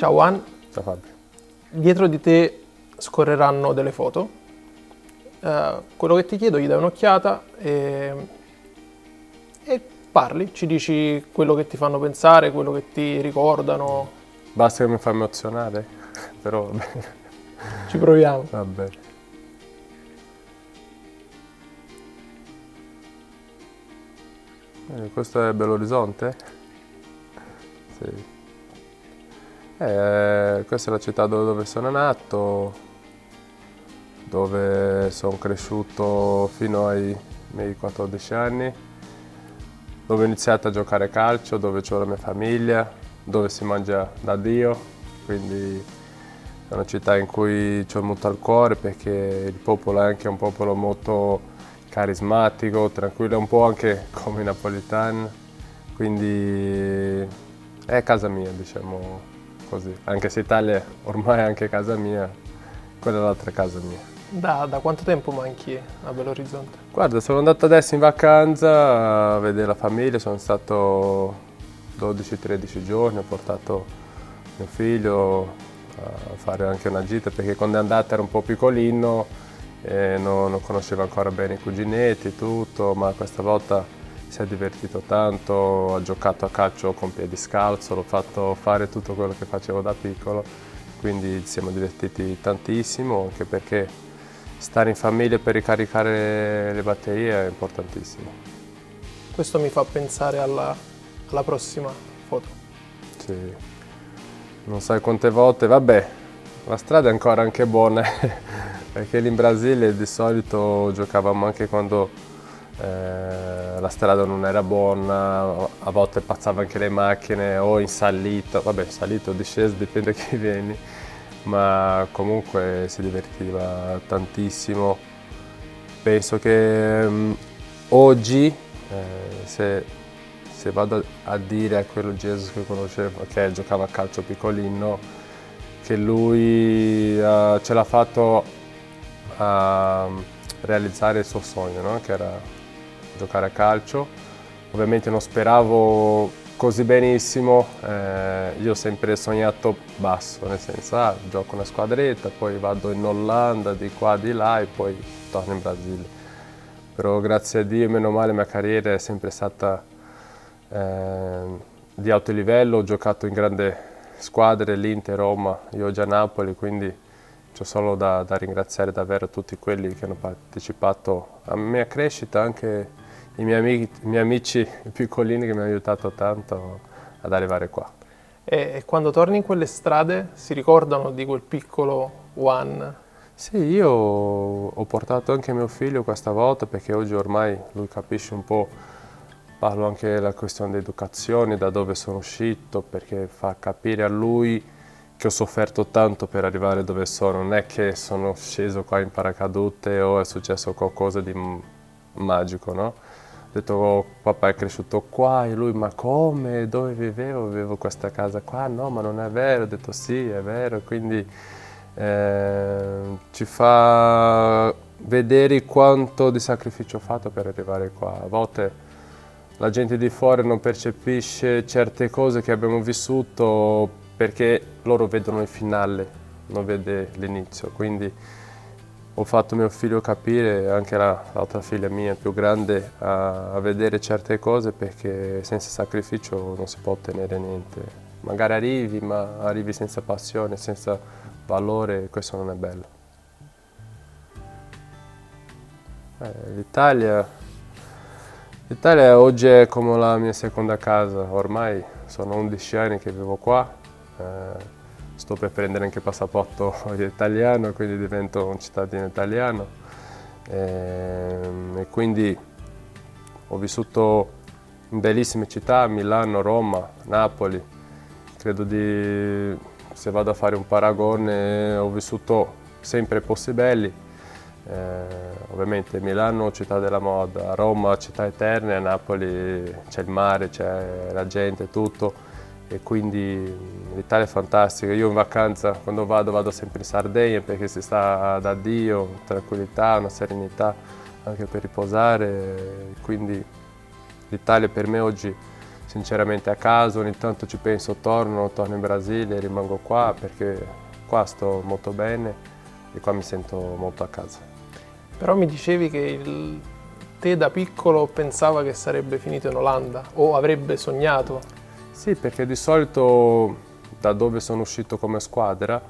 Ciao Juan, Ciao Fabio. dietro di te scorreranno delle foto. Quello che ti chiedo, gli dai un'occhiata e parli, ci dici quello che ti fanno pensare, quello che ti ricordano. Basta che mi fa emozionare, però Ci proviamo. va bene. Questo è Belo Horizonte? Sì. Questa è la città dove sono nato, dove sono cresciuto fino ai miei 14 anni, dove ho iniziato a giocare a calcio, dove ho la mia famiglia, dove si mangia da Dio, quindi è una città in cui c'ho molto al cuore perché il popolo è anche un popolo molto carismatico, tranquillo, un po' anche come i napoletani, quindi è casa mia, diciamo così. Anche se Italia ormai è anche casa mia, quella è l'altra casa mia. Da quanto tempo manchi a Belo Horizonte? Guarda, sono andato adesso in vacanza a vedere la famiglia, sono stato 12-13 giorni, ho portato mio figlio a fare anche una gita perché quando è andato era un po' piccolino e non conosceva ancora bene i cuginetti e tutto, ma questa volta si è divertito tanto, ha giocato a calcio con piedi scalzo, l'ho fatto fare tutto quello che facevo da piccolo, quindi ci siamo divertiti tantissimo anche perché stare in famiglia per ricaricare le batterie è importantissimo. Questo mi fa pensare alla prossima foto. Sì. Non sai quante volte, vabbè, la strada è ancora anche buona, perché lì in Brasile di solito giocavamo anche quando la strada non era buona, a volte passavano anche le macchine o in salita, vabbè in salita o discesa, dipende chi vieni, ma comunque si divertiva tantissimo. Penso che oggi, se vado a dire a quello Gesù che conoscevo, che giocava a calcio piccolino, che lui ce l'ha fatto a realizzare il suo sogno, no? Che era giocare a calcio. Ovviamente non speravo così benissimo, io ho sempre sognato basso, nel senso gioco una squadretta, poi vado in Olanda, di qua, di là e poi torno in Brasile. Però grazie a Dio, meno male, la mia carriera è sempre stata di alto livello, ho giocato in grandi squadre, l'Inter, Roma, io già a Napoli, quindi c'ho solo da ringraziare davvero tutti quelli che hanno partecipato alla mia crescita, anche i miei amici piccolini che mi hanno aiutato tanto ad arrivare qua. E quando torni in quelle strade si ricordano di quel piccolo Juan? Sì, io ho portato anche mio figlio questa volta perché oggi ormai lui capisce un po', parlo anche della questione di educazione, da dove sono uscito, perché fa capire a lui che ho sofferto tanto per arrivare dove sono, non è che sono sceso qua in paracadute o è successo qualcosa di magico, no? Ho detto, oh, papà è cresciuto qua e lui, ma come? Dove vivevo? Vivevo questa casa qua? No, ma non è vero. Ho detto sì, è vero. Quindi ci fa vedere quanto di sacrificio ho fatto per arrivare qua. A volte la gente di fuori non percepisce certe cose che abbiamo vissuto perché loro vedono il finale, non vede l'inizio. Quindi ho fatto mio figlio capire, anche l'altra figlia mia più grande, a vedere certe cose perché senza sacrificio non si può ottenere niente. Magari arrivi, ma arrivi senza passione, senza valore, questo non è bello. L'Italia oggi è come la mia seconda casa, ormai sono 11 anni che vivo qua. Sto per prendere anche il passaporto italiano, quindi divento un cittadino italiano. E quindi ho vissuto in bellissime città, Milano, Roma, Napoli. Credo se vado a fare un paragone, ho vissuto sempre posti belli. Ovviamente Milano, città della moda, Roma, città eterna, a Napoli c'è il mare, c'è la gente, tutto. E quindi l'Italia è fantastica. Io in vacanza, quando vado sempre in Sardegna perché si sta da Dio, tranquillità, una serenità anche per riposare. Quindi l'Italia per me oggi sinceramente a casa, ogni tanto ci penso, torno in Brasile, rimango qua perché qua sto molto bene e qua mi sento molto a casa. Però mi dicevi che te da piccolo pensava che sarebbe finito in Olanda o avrebbe sognato. Sì, perché di solito da dove sono uscito come squadra,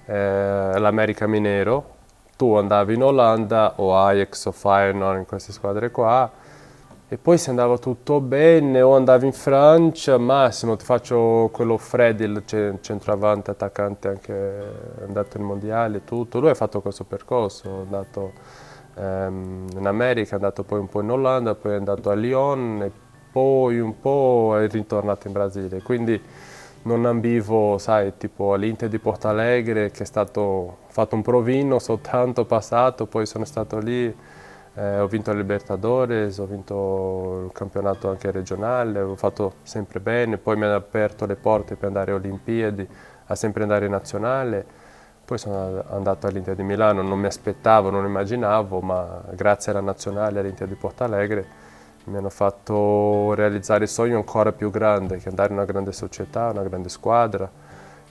l'America Minero, tu andavi in Olanda o Ajax o Feyenoord in queste squadre qua e poi se andava tutto bene o andavi in Francia, massimo ti faccio quello Freddy, il centravanti attaccante anche andato in mondiale, tutto. Lui ha fatto questo percorso, è andato in America, è andato poi un po' in Olanda, poi è andato a Lyon e poi un po' è ritornato in Brasile. Quindi non ambivo, sai, tipo all'Inter di Porto Alegre che è stato fatto un provino soltanto passato, poi sono stato lì, ho vinto la Libertadores, ho vinto il campionato anche regionale, ho fatto sempre bene, poi mi hanno aperto le porte per andare alle Olimpiadi, a sempre andare in nazionale. Poi sono andato all'Inter di Milano, non mi aspettavo, non immaginavo, ma grazie alla nazionale all'Inter di Porto Alegre mi hanno fatto realizzare il sogno ancora più grande, che andare in una grande società, una grande squadra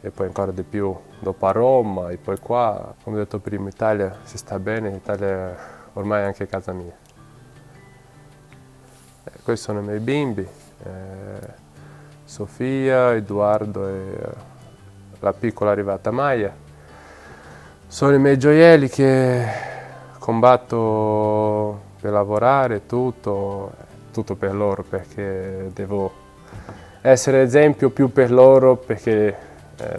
e poi ancora di più dopo a Roma e poi qua, come ho detto prima, Italia si sta bene, Italia ormai è anche casa mia. Questi sono i miei bimbi, Sofia, Edoardo e la piccola arrivata Maya. Sono i miei gioielli che combatto per lavorare, tutto per loro, perché devo essere esempio più per loro, perché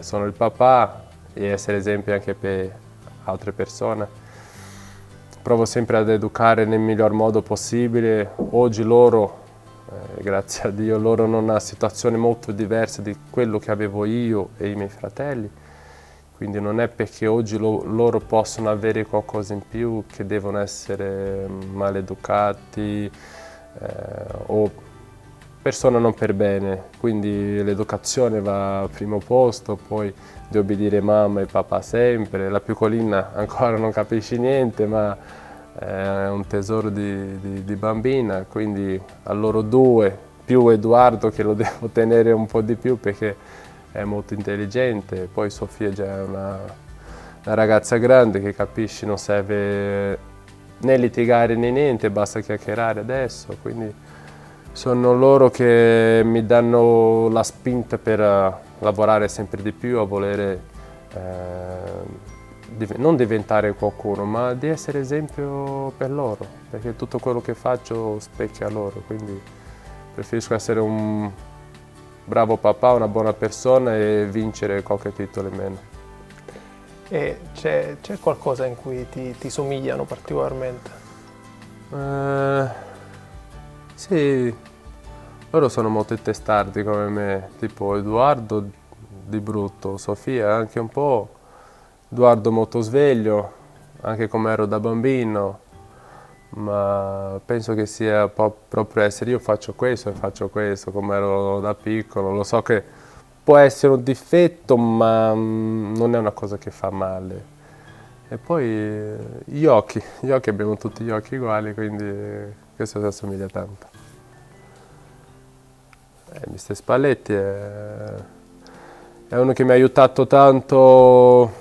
sono il papà, e essere esempio anche per altre persone. Provo sempre ad educare nel miglior modo possibile. Oggi loro, grazie a Dio, loro hanno una situazione molto diversa di quello che avevo io e i miei fratelli. Quindi non è perché oggi loro possono avere qualcosa in più che devono essere maleducati o persone non per bene. Quindi l'educazione va al primo posto, poi di obbedire mamma e papà sempre. La piccolina ancora non capisce niente, ma è un tesoro di bambina, quindi a loro due, più Edoardo che lo devo tenere un po' di più perché è molto intelligente, poi Sofia già è una ragazza grande che capisci, non serve né litigare né niente, basta chiacchierare adesso, quindi sono loro che mi danno la spinta per lavorare sempre di più, a volere non diventare qualcuno, ma di essere esempio per loro, perché tutto quello che faccio specchia loro, quindi preferisco essere un bravo papà, una buona persona e vincere qualche titolo in meno. E c'è qualcosa in cui ti somigliano particolarmente? Sì, loro sono molto testardi come me, tipo Edoardo di brutto, Sofia anche un po', Edoardo molto sveglio, anche come ero da bambino, ma penso che sia proprio essere io faccio questo e faccio questo come ero da piccolo. Lo so che può essere un difetto, ma non è una cosa che fa male. E poi gli occhi abbiamo tutti gli occhi uguali, quindi questo si assomiglia tanto. Mister Spalletti è uno che mi ha aiutato tanto,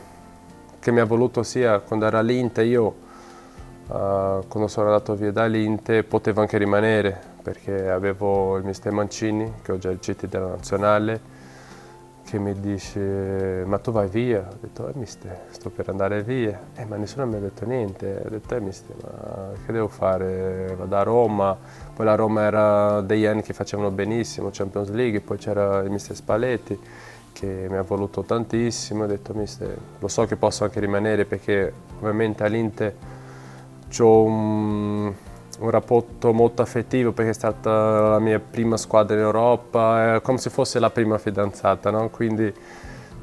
che mi ha voluto sia quando era all'Inter. Io quando sono andato via dall'Inter potevo anche rimanere perché avevo il mister Mancini, che oggi è il CT della nazionale, che mi dice ma tu vai via? Ho detto mister, sto per andare via, ma nessuno mi ha detto niente. Ho detto mister, ma che devo fare? Vado a Roma, poi la Roma era degli anni che facevano benissimo, Champions League, poi c'era il mister Spalletti che mi ha voluto tantissimo. Ho detto mister, lo so che posso anche rimanere perché ovviamente all'Inter ho un rapporto molto affettivo perché è stata la mia prima squadra in Europa, è come se fosse la prima fidanzata, no? Quindi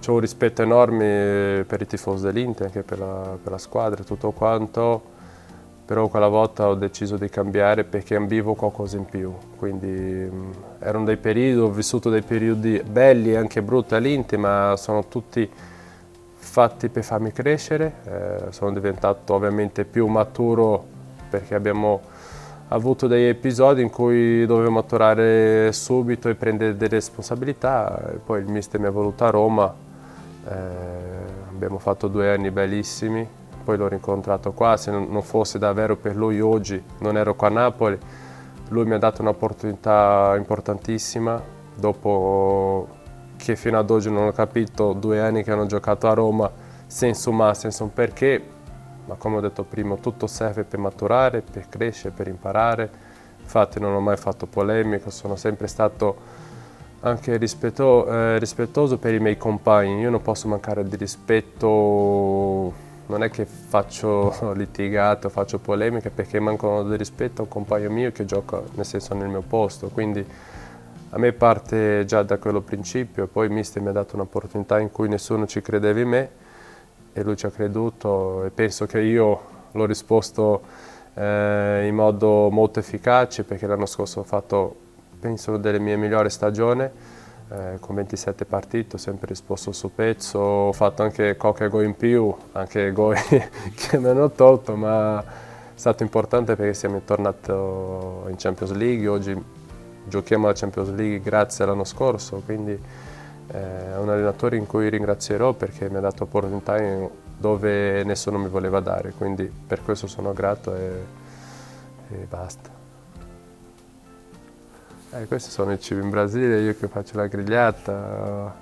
ho un rispetto enorme per i tifosi dell'Inter, anche per la squadra e tutto quanto, però quella volta ho deciso di cambiare perché ambivo qualcosa in più, quindi erano dei periodi, ho vissuto dei periodi belli e anche brutti all'Inter, ma sono tutti fatti per farmi crescere, sono diventato ovviamente più maturo perché abbiamo avuto degli episodi in cui dovevo maturare subito e prendere delle responsabilità, e poi il mister mi ha voluto a Roma, abbiamo fatto 2 anni bellissimi, poi l'ho rincontrato qua, se non fosse davvero per lui oggi non ero qua a Napoli. Lui mi ha dato un'opportunità importantissima, dopo che fino ad oggi non ho capito, 2 anni che hanno giocato a Roma senza un ma, senza un perché, ma come ho detto prima, tutto serve per maturare, per crescere, per imparare. Infatti non ho mai fatto polemiche, sono sempre stato anche rispettoso per i miei compagni. Io non posso mancare di rispetto, non è che faccio litigate o faccio polemiche, perché mancano di rispetto a un compagno mio che gioca, nel senso, nel mio posto. Quindi a me parte già da quello principio, poi il mister mi ha dato un'opportunità in cui nessuno ci credeva in me e lui ci ha creduto, e penso che io l'ho risposto in modo molto efficace, perché l'anno scorso ho fatto, penso, una delle mie migliori stagioni, con 27 partite, ho sempre risposto sul pezzo, ho fatto anche qualche gol in più, anche gol che mi hanno tolto, ma è stato importante perché siamo tornati in Champions League. Oggi giochiamo la Champions League grazie all'anno scorso, quindi è un allenatore in cui ringrazierò, perché mi ha dato opportunità dove nessuno mi voleva dare, quindi per questo sono grato e basta. Questi sono i cibi in Brasile, io che faccio la grigliata,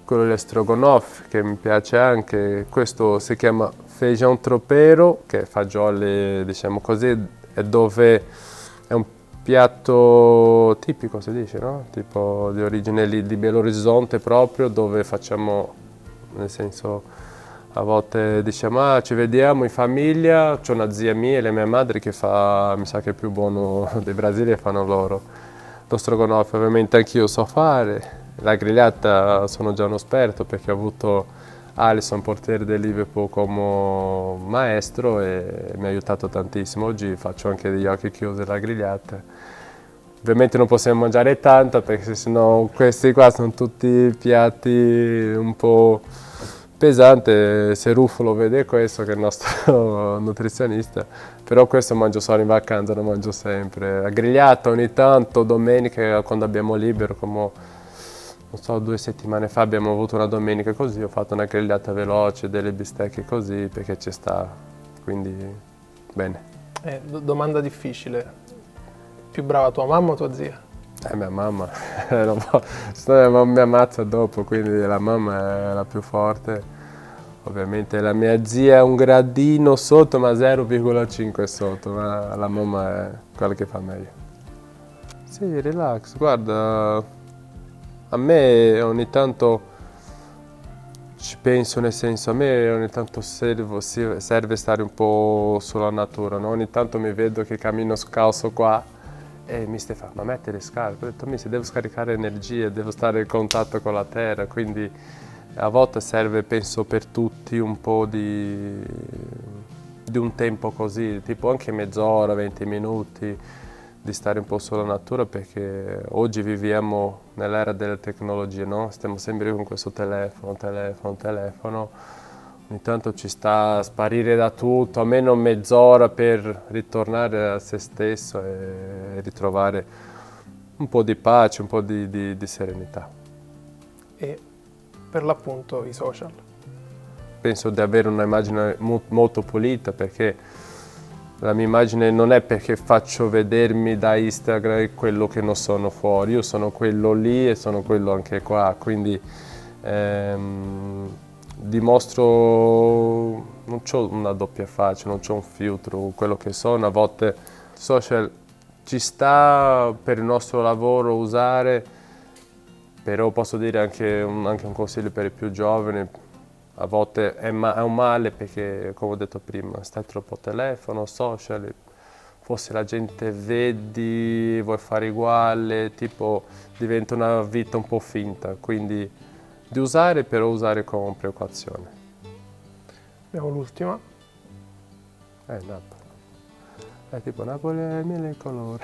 quello dello stroganoff che mi piace anche, questo si chiama feijão tropeiro, che è fagioli, diciamo così, è dove è un piatto tipico, si dice, no? Tipo di origine lì di Belo Horizonte proprio, dove facciamo, nel senso, a volte diciamo ci vediamo in famiglia, c'ho una zia mia e la mia madre che fa, mi sa che è più buono dei Brasile, fanno loro. Lo stroganoff ovviamente anch'io so fare, la grigliata sono già uno esperto perché ho avuto Alisson, portiere del Liverpool, come maestro e mi ha aiutato tantissimo. Oggi faccio anche degli occhi chiusi alla grigliata. Ovviamente non possiamo mangiare tanta perché sennò questi qua sono tutti piatti un po' pesanti. Se Ruffo lo vede questo, che è il nostro nutrizionista, però questo mangio solo in vacanza, lo mangio sempre. La grigliata ogni tanto, domenica quando abbiamo libero, come non so, 2 settimane fa abbiamo avuto una domenica così, ho fatto una grigliata veloce, delle bistecche così, perché ci sta, quindi bene. Domanda difficile. Più brava tua mamma o tua zia? Mia mamma, se no mi ammazza dopo, quindi la mamma è la più forte. Ovviamente la mia zia è un gradino sotto, ma 0,5 sotto, ma la mamma è quella che fa meglio. Sì, relax, guarda, a me ogni tanto ci penso, nel senso, a me ogni tanto serve stare un po' sulla natura, no? Ogni tanto mi vedo che cammino scalzo qua e mi fa, ma metti le scarpe. Ho detto, mi devo scaricare energie, devo stare in contatto con la terra, quindi a volte serve, penso, per tutti un po' di un tempo così, tipo anche mezz'ora, 20 minuti, di stare un po' sulla natura, perché oggi viviamo nell'era delle tecnologie, no? Stiamo sempre con questo telefono. Ogni tanto ci sta a sparire da tutto, almeno mezz'ora per ritornare a se stesso e ritrovare un po' di pace, un po' di serenità. E per l'appunto i social? Penso di avere un'immagine molto pulita, perché la mia immagine non è perché faccio vedermi da Instagram quello che non sono fuori, io sono quello lì e sono quello anche qua, quindi dimostro, non ho una doppia faccia, non ho un filtro, quello che sono. A volte social ci sta per il nostro lavoro usare, però posso dire anche un consiglio per i più giovani, a volte è un male perché, come ho detto prima, stai troppo al telefono, social, forse la gente vedi, vuoi fare uguale, tipo diventa una vita un po' finta, quindi di usare, però usare con preoccupazione. Abbiamo l'ultima. Napoli. Tipo Napoli è mille colori.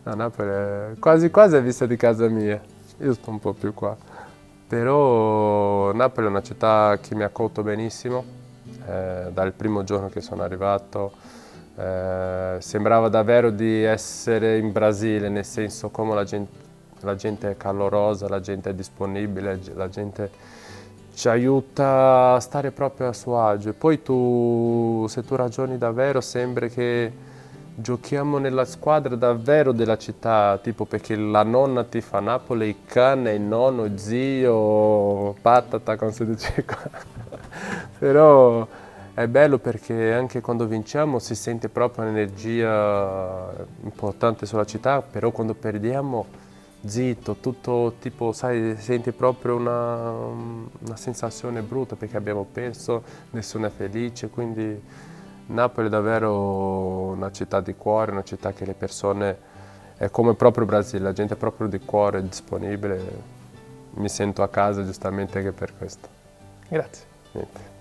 No, Napoli è quasi è vista di casa mia. Io sto un po' più qua. Però Napoli è una città che mi ha accolto benissimo. Dal primo giorno che sono arrivato Sembrava davvero di essere in Brasile, nel senso come la gente è calorosa, la gente è disponibile, la gente ci aiuta a stare proprio a suo agio. E poi se tu ragioni davvero, sembra che giochiamo nella squadra davvero della città, tipo perché la nonna tifa Napoli, il cane, il nonno, il zio, patata, come si dice qua. Però è bello perché anche quando vinciamo si sente proprio un'energia importante sulla città, però quando perdiamo, zitto, tutto tipo, sai, senti proprio una sensazione brutta perché abbiamo perso, nessuno è felice, quindi Napoli è davvero una città di cuore, una città che le persone, è come proprio Brasile, la gente è proprio di cuore, è disponibile, mi sento a casa giustamente anche per questo. Grazie. Niente.